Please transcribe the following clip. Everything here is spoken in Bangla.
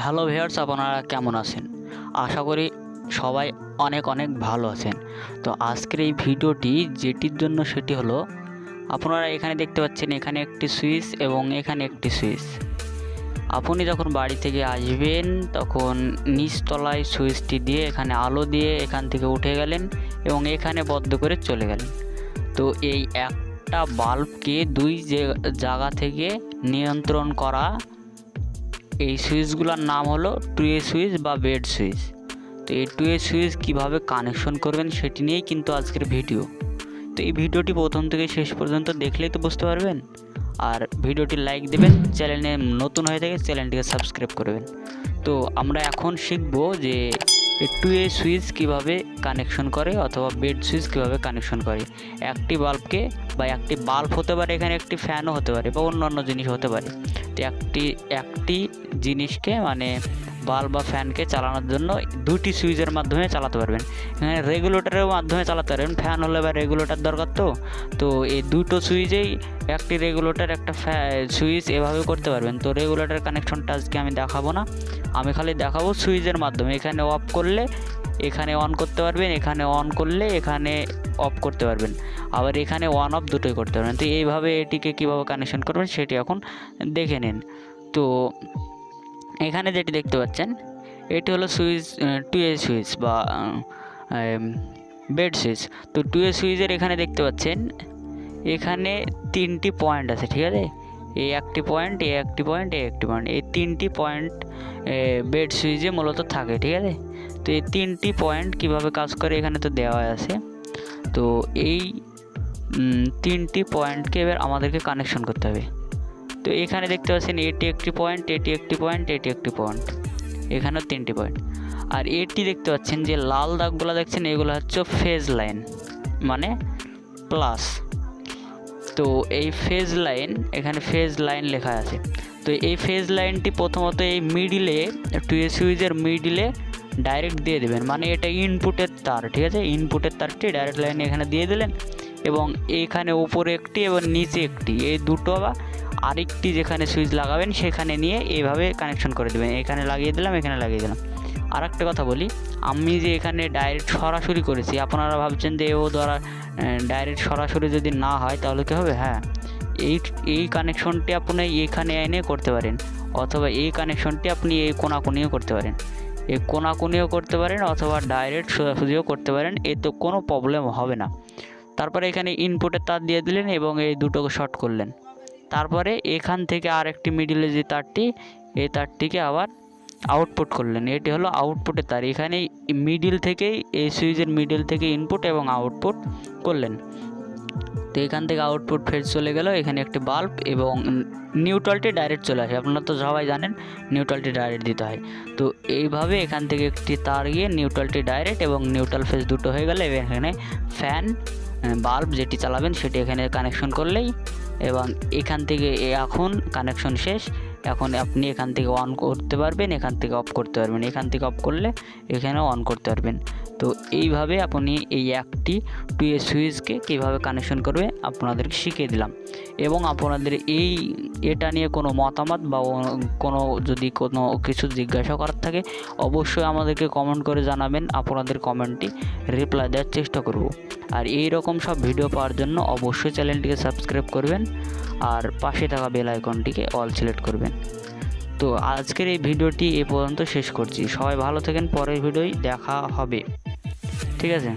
হ্যালো ভিউয়ার্স, আপনারা কেমন আছেন? আশা করি সবাই অনেক অনেক ভালো আছেন। তো আজকের এই ভিডিওটি যেটির জন্য সেটি হলো, আপনারা এখানে দেখতে পাচ্ছেন এখানে একটি সুইচ এবং এখানে একটি সুইচ। আপনি যখন বাড়ি থেকে আসবেন তখন নিচতলায় সুইচটি দিয়ে এখানে আলো দিয়ে এখান থেকে উঠে গেলেন এবং এখানে বদ্ধ করে চলে গেলেন। তো এই একটা বাল্বকে দুই জায়গা থেকে নিয়ন্ত্রণ করা এই সুইচগুলোর নাম হলো টুয়ে সুইচ বা বেড সুইচ। তো এই টুয়ে সুইচ কীভাবে কানেকশন করবেন সেটি নিয়েই কিন্তু আজকের ভিডিও। তো এই ভিডিওটি প্রথম থেকে শেষ পর্যন্ত দেখলেই তো বুঝতে পারবেন। আর ভিডিওটি লাইক দেবেন, চ্যানেলে নতুন হয়ে থাকে চ্যানেলটিকে সাবস্ক্রাইব করবেন। তো আমরা এখন শিখব যে টুয়ে সুইচ কীভাবে কানেকশন করে অথবা বেড সুইচ কীভাবে কানেকশন করে। একটি বাল্বকে বা একটি বাল্ব হতে পারে, এখানে একটি ফ্যানও হতে পারে বা অন্য জিনিস হতে পারে। তো একটি জিনিসকে মানে বাল্ব বা ফ্যানকে চালানোর জন্য দুটি সুইচের মাধ্যমে চালাতে পারবেন। এখানে রেগুলেটরের মাধ্যমে চালাতে পারবেন, ফ্যান হলে বা রেগুলেটর দরকার। তো এই দুটো সুইচেই একটি রেগুলেটর একটা সুইচ এভাবে করতে পারবেন। তো রেগুলেটর কানেকশনটা আজকে আমি দেখাবো না, আমি খালি দেখাবো সুইচের মাধ্যমে। এখানে অফ করলে এখানে অন করতে পারবেন, এখানে অন করলে এখানে অফ করতে পারবেন, আবার এখানে অন অফ দুটোই করতে পারবেন। তো এইভাবে এটিকে কীভাবে কানেকশন করবেন সেটি এখন দেখে নিন। তো এখানে যেটি দেখতে পাচ্ছেন এটি হলো সুইচ, টুয়ে সুইচ বা বেড সুইচ। তো টুয়ে সুইচের এখানে দেখতে পাচ্ছেন এখানে তিনটি পয়েন্ট আছে, ঠিক আছে? এই একটি পয়েন্ট, এই একটি পয়েন্ট, এই একটি পয়েন্ট, এই তিনটি পয়েন্ট বেড সুইচে মূলত থাকে, ঠিক আছে? তো এই তিনটি পয়েন্ট কিভাবে কাজ করে এখানে তো দেওয়া আছে। তো এই তিনটি পয়েন্টকে এবার আমাদেরকে কানেকশন করতে হবে। তো এখানে দেখতে পাচ্ছেন এটি একটি পয়েন্ট, এটি একটি পয়েন্ট, এটি একটি পয়েন্ট, এখানেও তিনটি পয়েন্ট। আর এটি দেখতে পাচ্ছেন যে লাল দাগগুলো দেখছেন, এগুলো হচ্ছে ফেজ লাইন মানে প্লাস। তো এই ফেজ লাইন, এখানে ফেজ লাইন লেখা আছে। তো এই ফেজ লাইনটি প্রথমত এই মিডিলে, টুয়ে সুইচের মিডিলে ডাইরেক্ট দিয়ে দেবেন, মানে এটা ইনপুটের তার, ঠিক আছে? ইনপুটের তারটি ডাইরেক্ট লাইনে এখানে দিয়ে দিলেন এবং এখানে উপরে একটি এবং নিচে একটি, এই দুটো বা আরেকটি যেখানে সুইচ লাগাবেন সেখানে নিয়ে এইভাবে কানেকশন করে দেবেন। এখানে লাগিয়ে দিলাম, এখানে লাগিয়ে দিলাম। আর একটা কথা বলি, আমি যে এখানে ডাইরেক্ট সরাসরি করেছি, আপনারা ভাবছেন যে ও দ্বারা ডাইরেক্ট সরাসরি যদি না হয় তাহলে কী হবে? হ্যাঁ, এই কানেকশনটি আপনি এইখানে এনে করতে পারেন, অথবা এই কানেকশনটি আপনি এই কোনাকুনিও করতে পারেন, এই কোনাকুনিও করতে পারেন, অথবা ডাইরেক্ট সোজাসুজিও করতে পারেন, এতে কোনো প্রবলেম হবে না। তারপরে এখানে ইনপুটের তার দিয়ে দিলেন এবং এই দুটোকে শর্ট করলেন। তারপরে এখান থেকে আরেকটি মিডিলে যে তারটি, এই তারটিকে আবার আউটপুট করলেন। এটি হলো আউটপুটের তার। এখানে মিডিল থেকেই, এই সুইচের মিডিল থেকে ইনপুট এবং আউটপুট করলেন। তো এখান থেকে আউটপুট ফেজ চলে গেল, এখানে একটি বাল্ব এবং নিউট্রালটি ডাইরেক্ট চলে আসে। আপনারা তো সবাই জানেন নিউট্রালটি ডাইরেক্ট দিতে হয়। তো এইভাবে এখান থেকে একটি তার গিয়ে নিউট্রালটি ডাইরেক্ট এবং নিউট্রাল ফেজ দুটো হয়ে গেলে এখানে ফ্যান বাল্ব যেটি চালাবেন সেটি এখানে কানেকশন করলেই, এবং এখান থেকে এখন কানেকশন শেষ। এখন আপনি এখান থেকে অন করতে পারবেন, এখান থেকে অফ করতে পারবেন, এখান থেকে অফ করলে এখানেও অন করতে পারবেন। তো এইভাবে আপনি এই একটি টুয়ে সুইচকে কীভাবে কানেকশন করবে আপনাদেরকে শিখিয়ে দিলাম। এবং আপনাদের এটা নিয়ে কোনো মতামত বা যদি কোনো কিছু জিজ্ঞাসা করার থাকে অবশ্যই আমাদেরকে কমেন্ট করে জানাবেন। আপনাদের কমেন্টটি রিপ্লাই দেওয়ার চেষ্টা করব। আর এই রকম সব ভিডিও পাওয়ার জন্য অবশ্যই চ্যানেলটিকে সাবস্ক্রাইব করবেন আর পাশে থাকা বেল আইকনটিকে অল সিলেক্ট করবেন। তো আজকের এই ভিডিওটি এ পর্যন্ত শেষ করছি। সবাই ভালো থাকেন, পরের ভিডিওয় দেখা হবে, ঠিক আছে?